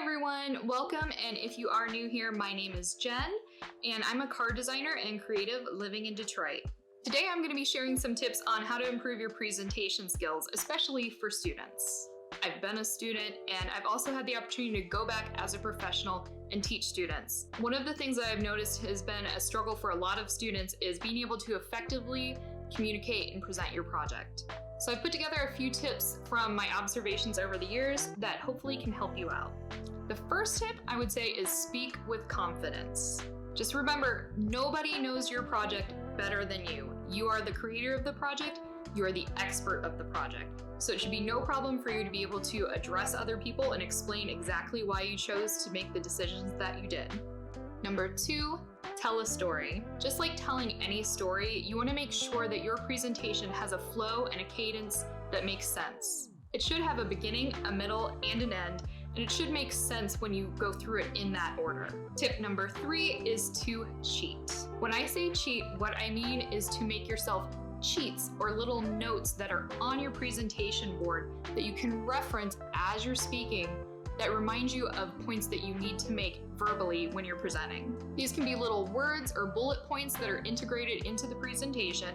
everyone, welcome, and if you are new here, my name is Jen, and I'm a car designer and creative living in Detroit. Today I'm going to be sharing some tips on how to improve your presentation skills, especially for students. I've been a student, and I've also had the opportunity to go back as a professional and teach students. One of the things that I've noticed has been a struggle for a lot of students is being able to effectively communicate and present your project. So I've put together a few tips from my observations over the years that hopefully can help you out. The first tip I would say is speak with confidence. Just remember, nobody knows your project better than you. You are the creator of the project, you are the expert of the project. So it should be no problem for you to be able to address other people and explain exactly why you chose to make the decisions that you did. Number 2, tell a story. Just like telling any story, you want to make sure that your presentation has a flow and a cadence that makes sense. It should have a beginning, a middle, and an end, and it should make sense when you go through it in that order. Tip number 3 is to cheat. When I say cheat, what I mean is to make yourself cheats or little notes that are on your presentation board that you can reference as you're speaking that remind you of points that you need to make verbally when you're presenting. These can be little words or bullet points that are integrated into the presentation,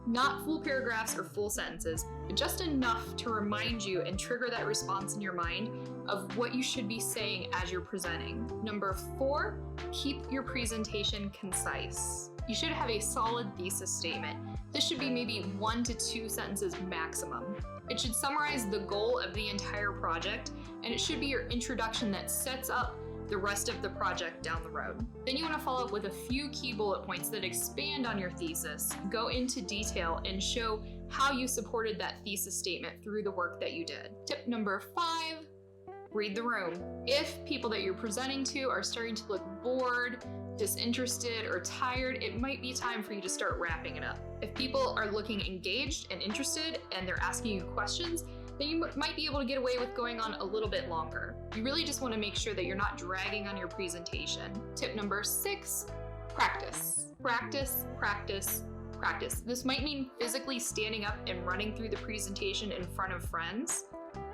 not full paragraphs or full sentences, but just enough to remind you and trigger that response in your mind of what you should be saying as you're presenting. Number 4, keep your presentation concise. You should have a solid thesis statement. This should be maybe 1 to 2 sentences maximum. It should summarize the goal of the entire project, and it should be your introduction that sets up the rest of the project down the road. Then you want to follow up with a few key bullet points that expand on your thesis, go into detail, and show how you supported that thesis statement through the work that you did. Tip number 5, read the room. If people that you're presenting to are starting to look bored, disinterested, or tired, it might be time for you to start wrapping it up. If people are looking engaged and interested and they're asking you questions, then you might be able to get away with going on a little bit longer. You really just want to make sure that you're not dragging on your presentation. Tip number 6, practice. Practice, practice, practice. This might mean physically standing up and running through the presentation in front of friends.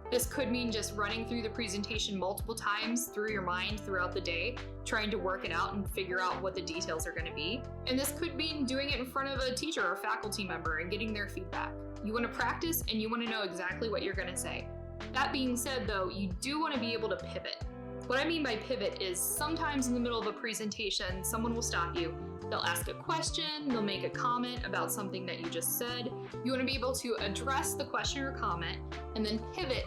This could mean just running through the presentation multiple times through your mind throughout the day, trying to work it out and figure out what the details are going to be. And this could mean doing it in front of a teacher or faculty member and getting their feedback. You want to practice and you want to know exactly what you're going to say. That being said though, you do want to be able to pivot. What I mean by pivot is sometimes in the middle of a presentation, someone will stop you. They'll ask a question, they'll make a comment about something that you just said. You want to be able to address the question or comment and then pivot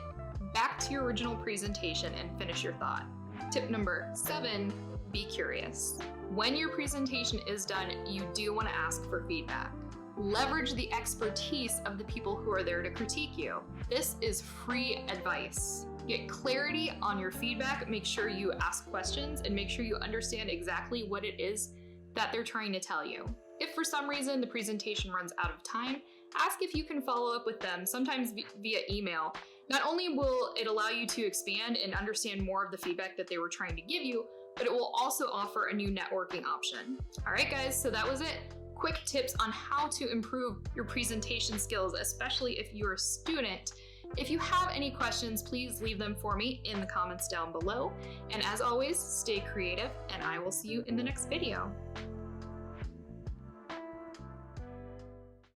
back to your original presentation and finish your thought. Tip number 7, be curious. When your presentation is done, you do want to ask for feedback. Leverage the expertise of the people who are there to critique you. This is free advice. Get clarity on your feedback, make sure you ask questions, and make sure you understand exactly what it is that they're trying to tell you. If for some reason the presentation runs out of time, ask if you can follow up with them, sometimes via email. Not only will it allow you to expand and understand more of the feedback that they were trying to give you, but it will also offer a new networking option. All right, guys, so that was it. Quick tips on how to improve your presentation skills, especially if you're a student. If you have any questions, please leave them for me in the comments down below. And as always, stay creative, and I will see you in the next video.